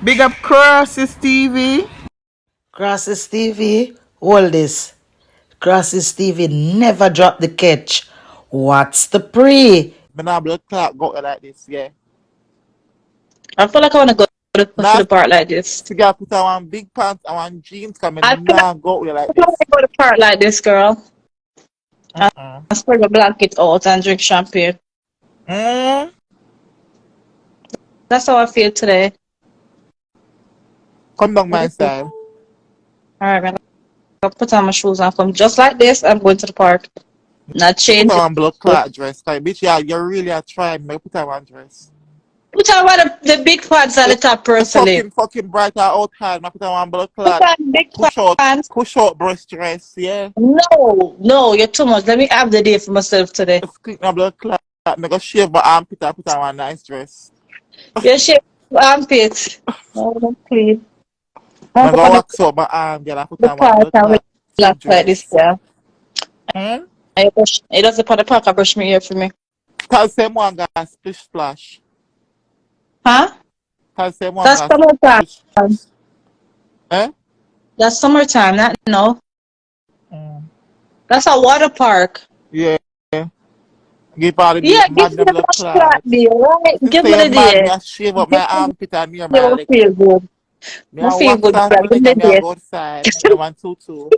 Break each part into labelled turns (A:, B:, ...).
A: Big up Crosses TV.
B: Crosses TV, hold this. Crosses TV never drop the catch. What's the pre?
C: Me nah blood clot go like this, yeah.
D: I feel like I want to go to
C: Nah,
D: the park like this.
C: to get put on one big pants and one jeans
D: I
C: coming
D: feel like
C: nah go with like
D: I want
C: this.
D: to go to the park like this, girl.
C: Uh-uh.
D: I spread the blanket out and drink champagne.
C: Mm.
D: That's how I feel today.
C: Come down my
D: All
C: style.
D: right, man. I'll put on my shoes and come just like this. I'm going to the park. Not
C: You put
D: change
C: on
D: it.
C: one blood clot dress. Like, bitch, yeah, you really are trying. Me put on one dress.
D: Put on one of the big pants at the top,
C: The
D: personally.
C: fucking bright out hard. Me put on one blood
D: Put
C: clot.
D: on big pants.
C: Push out breast dress, yeah.
D: No, you're too much. Let me have the day for myself today.
C: If click my blood clot, me go shave my armpit and put on one nice dress.
D: Your shape armpit. Oh, that's clean.
C: Me
D: I'm
C: go
D: going to
C: wax up my arm, girl, and put
D: the
C: on one
D: park
C: blood
D: and
C: clot
D: relax like this,
C: dress.
D: yeah.
C: Hmm?
D: It doesn't put the park and brush me hair for me.
C: Tell same one got splish splash.
D: Huh?
C: Tell same one
D: That's
C: got
D: summertime.
C: splish. Eh?
D: That's summertime, not no.
C: Mm.
D: That's a water park.
C: Yeah. Give all the
D: Yeah, give
C: mad
D: me the
C: blood
D: brush flat
C: clot.
D: day, right?
C: If you
D: Give me
C: say
D: the
C: mad, me
D: day.
C: I shave up my armpit and near
D: You
C: my
D: will
C: leg.
D: feel good.
C: Me
D: I
C: I
D: feel
C: wax
D: good,
C: off
D: girl.
C: my
D: Give
C: leg
D: me
C: and me
D: the
C: I
D: day.
C: go outside. Me want tutu.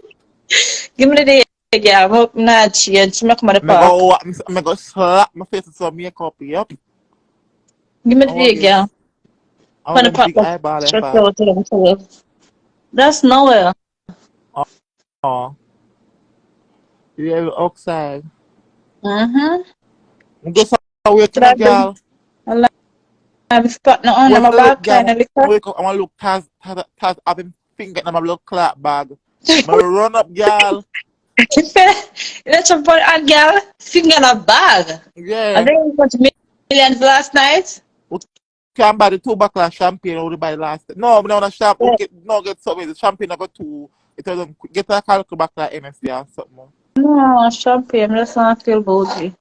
D: Give me the day, yeah. I hope not change. Make me the
C: Me
D: park.
C: go slap my face with some makeup, yep.
D: Give me the
C: How
D: day, girl.
C: this? How
D: When the
C: them
D: park
C: big
D: was
C: eyeball they
D: stretched
C: fat?
D: out to them too. That's nowhere.
C: Oh. Yeah, outside.
D: Mm-hmm.
C: Just wake
D: Should
C: up,
D: I bring
C: girl.
D: a live spot now on
C: When
D: my
C: I look,
D: back
C: girl,
D: kind of
C: when I
D: liquor?
C: wake up, I want to look Taz having finger in my blood clot bag. Me run up, girl.
D: Let's put a girl finger in a bag. I
C: Yeah.
D: think it was millions last night.
C: We can buy the 2 bottle of champagne or we buy last. No, we don't shop. We
D: Yeah.
C: get something. The champagne I got 2. It doesn't get a calcul back like MSC or something.
D: No, champagne. I just want to feel bougie.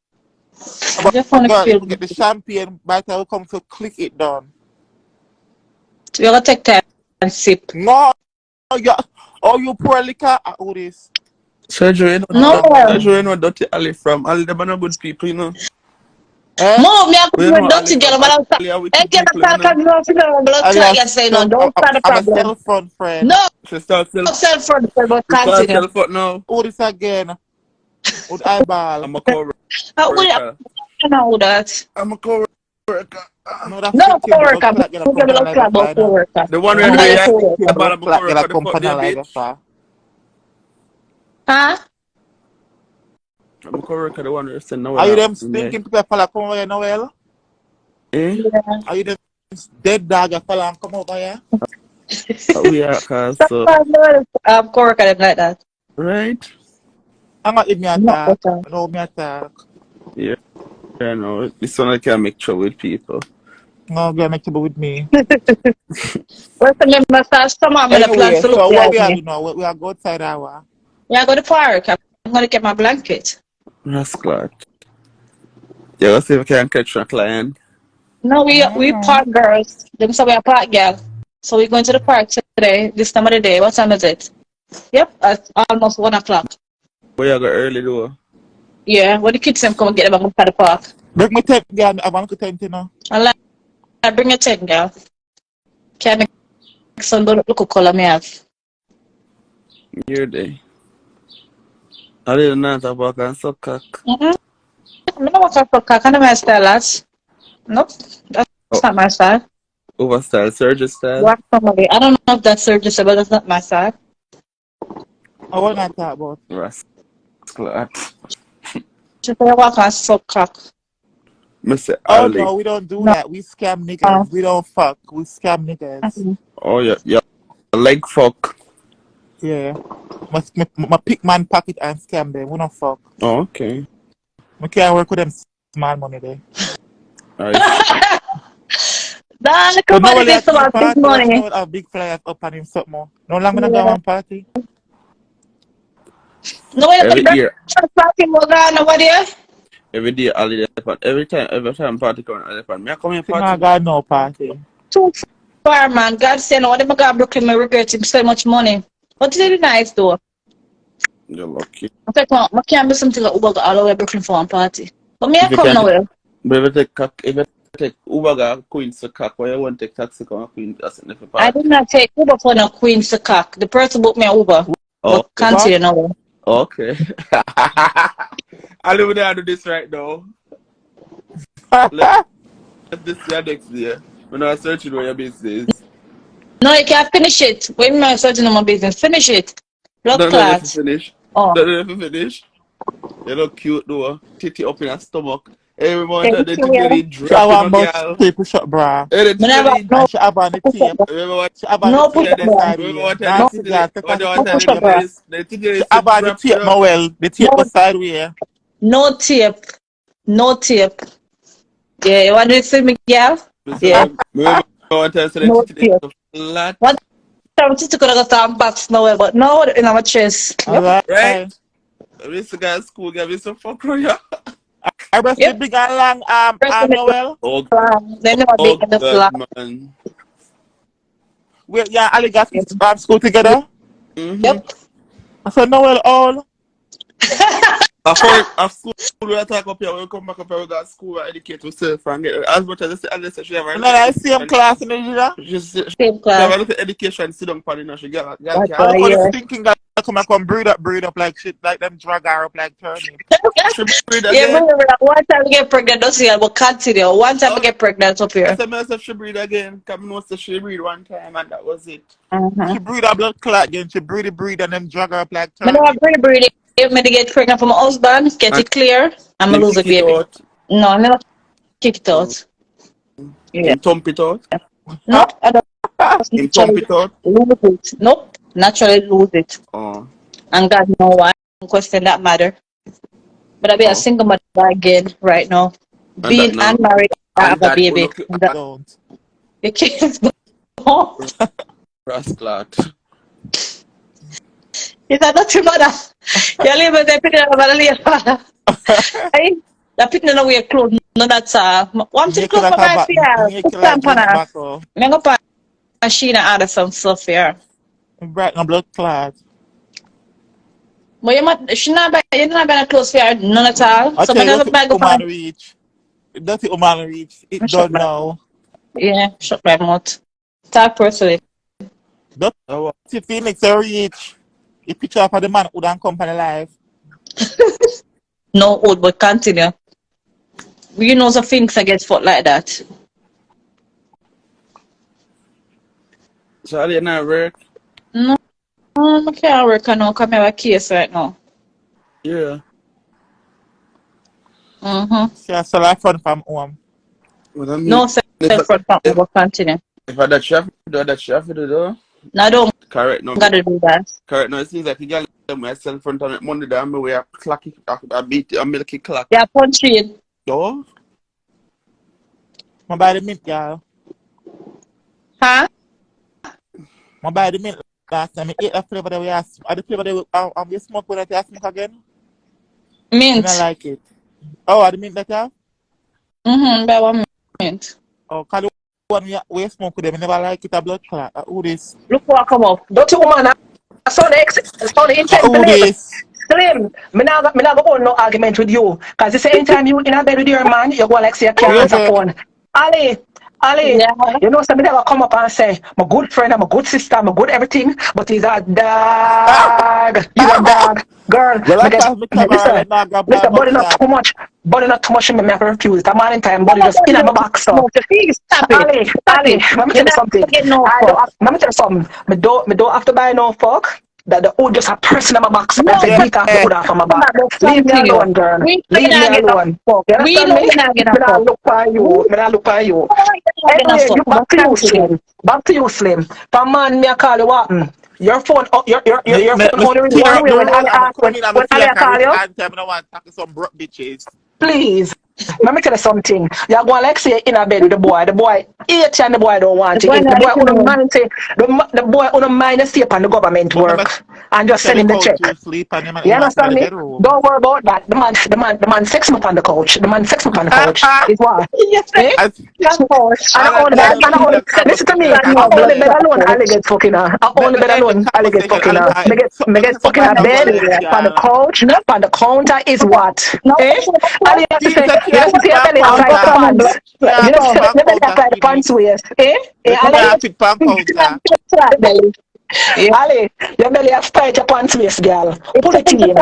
D: I just
C: But
D: want to
C: girl,
D: feel
C: if we get the
D: bougie.
C: champagne, by the time we come to click it down.
D: So you're going to take time and sip.
C: No, yeah. Oh, you poor liquor. Who this?
E: Surgery,
D: No.
E: surgery, no dirty Ali from Ali. Them are no good people, you know.
C: Eh?
D: Move me, I'm
E: We
D: going
E: know
D: to
E: Ali
D: dirty girl.
E: from
D: But I'm
E: Ali are
D: hey,
E: wicked
D: get
E: people,
D: a
E: you
D: talk
E: know.
D: and you know, blood clot, you say no. Don't start the
C: I'm a
D: problem.
C: cell phone friend.
D: No,
E: She start self,
D: self front, but
E: she start
D: continue.
E: self out now.
C: Who this again? With eyeball.
E: I'm a co-worker.
D: How would I know that?
E: I'm a co-worker.
C: No, that
D: No,
C: stinking blood
D: co-worker.
C: clot get a
D: Who's the
C: company
D: blood
C: like
D: clot
C: that
D: about
C: fine now.
D: co-worker?
E: The one
D: I'm
E: where
D: not
C: No,
E: do
D: your
C: that
E: you
D: co-worker.
C: stinking
E: eyeball,
C: blood
E: I'm a
C: clot get a
E: co-worker. The fuck
C: company
E: there,
C: like that
E: bitch.
C: far.
D: Huh?
E: I'm a co-worker. The one where send no
C: Are you
E: one
C: them
E: in there.
C: stinking people follow come over here Noel?
E: Eh?
D: Yeah.
C: Are you them dead dog that follow and come over here?
E: We are cause so.
D: Sometimes co-worker them like that.
E: Right?
C: I'm not even
D: Not
C: attack.
D: better.
C: No me attack.
E: Yeah. I know. This one I can make trouble with people.
C: No girl make trouble with me.
D: What's the name of that? Some of them plan
C: Anyway,
D: to look
C: so what
D: like
C: we are
D: me.
C: doing now? We are go outside our.
D: Yeah, I go to the park. I'm going to get my blanket.
E: That's glad. Yeah, let's see if I can catch a client.
D: No, we park girls. Them say we are park girl. So we're going to the park today, this time of the day. What time is it? Yep, at almost 1 o'clock.
E: Where you go early though?
D: Yeah, when the kids them come and get them up at the park.
C: Break my tent girl, I want to tent you know.
D: I bring a 10, girl. Can make some look color me have.
E: Your day. I didn't know that about can suck cock.
D: I don't know what I for kind of my style as. Nope, that's not my style.
E: Overstyle, surgery style.
D: Work family. I don't know if that's surgery, but that's not my style.
C: I want to talk about.
E: Rascal.
D: Just I walk and suck cock.
E: Mr.
C: Oh
E: Ali.
C: no, we don't do
D: No.
C: that. We scam niggas. We don't fuck. We scam niggas.
E: Oh, yeah. Leg fuck.
C: Yeah. My pick man pocket and scam them. We don't fuck.
E: Oh, okay.
C: We can't work with them small money there.
E: Alright.
D: Don't look
C: So
D: about
C: now we
D: this
C: have
D: about big
C: party. Watch now
D: money.
C: we have big flyers up on him something more. No longer gonna go
D: Yeah.
C: on party.
D: No way
E: Every
D: to
E: year.
D: party more than over there.
E: Every day Ali elephant. Every time party come elephant. Me I come here
C: See now I
E: party.
C: got no party.
D: Too far, man. God said, no, when I got Brooklyn, I regret him so much money. But it is nice, though.
E: You're lucky.
D: I think I can't be something like Uber all the way Brooklyn for one party. But me, I
E: If you
D: come
E: can't,
D: nowhere.
E: but if you take Uber, go Queens to Cock, why you want to take taxi come Queens as in the
D: I did
E: party?
D: not take Uber for no Queens to cock. The person booked me a Uber.
E: Oh,
D: But continue now.
E: okay. I live there do this right now. Let this year next year. When I was searching where your business.
D: No, you can't finish it. When am I searching on my business? Finish it. Blood
E: Don't know if you
D: clot.
E: finish.
D: Oh.
E: Don't know if you finish. You look cute though. Titty up in her stomach. Every
D: Okay,
E: moment
D: you
E: the
D: see where?
E: thing
C: She have
E: dropping
C: one
E: on
C: much
E: girl.
C: tape shot, bra.
E: Hey, the
D: Me never,
E: thing.
D: no,
C: And she have on the tape.
E: Remember what?
C: She have on the
D: no
C: tape
E: Yeah,
D: push-up
C: the
E: this.
D: bra.
C: side
E: Remember
C: way.
E: what I
D: No,
C: Nancy
E: listen to
C: girl,
E: this.
C: take
E: What
C: off
E: do
C: the
E: I
D: no
E: tell
C: tape
E: the
D: push-up
C: there.
D: bra.
E: this? The thing
C: She
E: is
C: have on the
E: drop
C: tape
E: up.
C: no well. The tape the
D: No,
C: side way.
D: no tape. No tape. Yeah, you want to see me, girl? Yeah,
E: Remember what I said the
D: no
E: titty is
D: tape.
E: so flat.
D: One time, I could have got box nowhere, but no, in our chest. Yep,
E: Right?
C: Alright.
E: This guy at school gave me some fuck right here.
C: I breast the
D: yep.
C: big and long
D: First,
C: arm Noel.
E: Oh,
D: then never big
E: oh
D: in the
E: God,
D: flat.
E: man.
C: We yeah, Ali got
D: Yep.
C: school together.
E: Mm-hmm.
D: Yep.
C: I said Noel all.
E: After school, we talk up here, we come back up here, we got school, we educate ourselves and get as much as I say she have a
C: And
E: little
C: then I see him
E: education.
C: class in the Nigeria.
E: She
D: Same
E: have a
D: class.
E: little education, sit down, you know, she girl
D: That's
E: can't
C: I
D: why,
C: look how
E: talk.
C: the
D: yeah.
C: stinking guy come breed up like shit, like them drag her up like turnip.
E: She breed
D: Yeah,
E: again.
D: remember that one time I get pregnant, don't see I will continue. One time I
E: Oh,
D: get pregnant up
E: I
D: here.
E: said myself she breed again. Come know say she breed one time and that was it.
C: She
D: Mm-hmm.
C: breed a blood clot again. She breed and them drag her up like
D: Me never
C: turnip.
D: breed. Me to get pregnant from my husband, get
E: And
D: it clear, and I
E: him
D: lose the
E: kick it
D: baby.
E: out,
D: No, I never kick it
E: mm,
D: out. Yeah.
E: him thump it out,
D: Nope, I don't
E: him thump
D: naturally
E: it out.
D: lose it. Nope, naturally lose it.
E: Oh,
D: And God know why. Don't question that matter. But I be a
E: oh.
D: single mother again right now.
E: And that
D: Being
E: now.
D: unmarried, I
E: And
D: have a
E: that oh
D: baby.
E: look
D: And that,
C: Don't.
D: you can't go.
E: rascal.
D: Is that not your mother? You live with the picture of a mother. Hey, the picture no wear clothes, no that's one thing
C: Make it
D: clothes
C: like
D: for
C: a
D: my
C: back,
D: fear.
C: make
D: Put
C: it like
D: stamp on
C: Guinea
D: her.
C: buckle.
D: Me go pa machine and order some stuff here.
C: Bright and blood clot.
D: But she not buy you not buy no clothes for her, none at all.
C: I
D: So
C: tell
D: me
C: you,
D: go
C: dirty
D: buy go
C: woman
D: find
C: reach. Dirty woman reach. It
D: shut
C: done
D: my
C: now.
D: yeah, shut my mouth. Talk personally.
E: Oh,
C: Dirty Phoenix reach. The picture of the man who done company life.
D: No old but continue. You know the things I get fought like that.
E: so how do you not work?
D: No, I can't work now because I have a case right now.
E: Yeah.
D: Mm-hmm.
C: She has sell her phone from home.
E: What I mean,
D: No self for
E: if
D: but continue.
E: I that chef do that chef do though.
D: No, I don't
E: Correct no
D: gotta do that.
E: correct no it seems like you got myself front on it Monday down my way I clock it I beat a milky clock.
D: Yeah, punch it.
E: Oh
C: My buy the mint, y'all.
D: Huh?
C: My buy the mint last time. I ate that flavor that we asked. The flavor that we smoke when I smoke again. I don't
D: Mint.
C: like it. Oh, the mint that you have?
D: Mm-hmm. By 1 minute.
C: Oh, cause the one we smoke with them, I never like it. A blood clot. Who this?
D: Look what come up.
A: Dirty woman, I saw the intent
C: Who
A: slim.
C: this?
A: Slim, me not go hold no argument with you. Cause the same time you in a bed with your man, you go like say you can't
C: You
A: answer
C: say,
A: phone. Ali,
D: Yeah.
A: you know somebody never come up and say, my good friend, I'm a good sister, I'm a good everything, but he's a dog. He's a dog. Girl,
C: well,
A: me
C: I
A: get,
C: pass my camera
A: listen,
C: like now grab my
A: listen,
C: mug shot.
A: body not too much in me, I have to refuse. The morning time,
D: Come
A: body
D: on,
A: just in my box, so.
D: please stop it. Stop
A: Ali,
D: it.
A: let me
D: You're
A: tell you
D: not
A: something.
D: gonna get no
A: I don't
D: fuck.
A: have, let me tell you something. Me don't have to buy no fuck. That the hood just a person in my box. I
D: No,
A: say
C: Yeah.
A: beat off the hood off of my
D: I'm
A: back.
D: not gonna
A: Leave
D: talk
A: me
D: to you.
A: alone, girl.
D: We know
A: Leave
D: you're
A: me
D: not getting a
A: alone.
D: fuck.
A: You
D: We
A: understand
D: know
A: me?
D: you're not getting a
A: Me not
D: fuck.
A: look for you. Me not look for you.
D: No, you're not getting a
A: Anyway,
D: fuck.
A: you
D: But
A: back to you,
D: continue.
A: Slim. Back to you, Slim. From man, me I call you what? Your phone, your phone
C: Me
A: only
C: tear
A: one
C: up
A: way
C: the
A: when
C: road
A: Ali
C: and I
A: ask
C: come in and I
A: when
C: feel
A: Ali
C: like a
A: call
C: rich
A: you.
C: auntie. I don't want to talk to some broke bitches.
A: Please. Let me tell you something. You're going like say in a bed with the boy. The boy eat and the boy don't want to eat. The boy wouldn't mind say the boy wouldn't mind to stay upon the government work and just send him the check.
C: To sleep and him
A: You understand me? Don't worry about that. The man sex me upon the couch. The man sex me upon the couch. Is what? Eh? Listen to me. I only bed alone. I get fucking her. I only bed alone. I get fucking her. Me get fucking her bed on the couch. On the counter is what? Eh? And you have to say, you have to say your belly outside the pants. You have to say your belly outside the pants waist. Eh? Ali, your belly has tight your pants waist, girl. Pull it in. You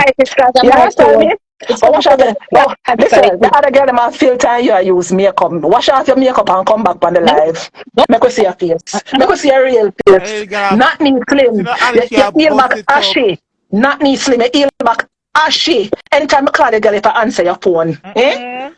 A: understand me? Wash out the, listen, the other girl man filter and you use makeup. Wash out your makeup and come back on the live. Make us see your face. Make us see your real face. Not me slim. You feel back ashy. Not me slim. You feel back ashy. Anytime I call the girl if I answer your phone. Eh?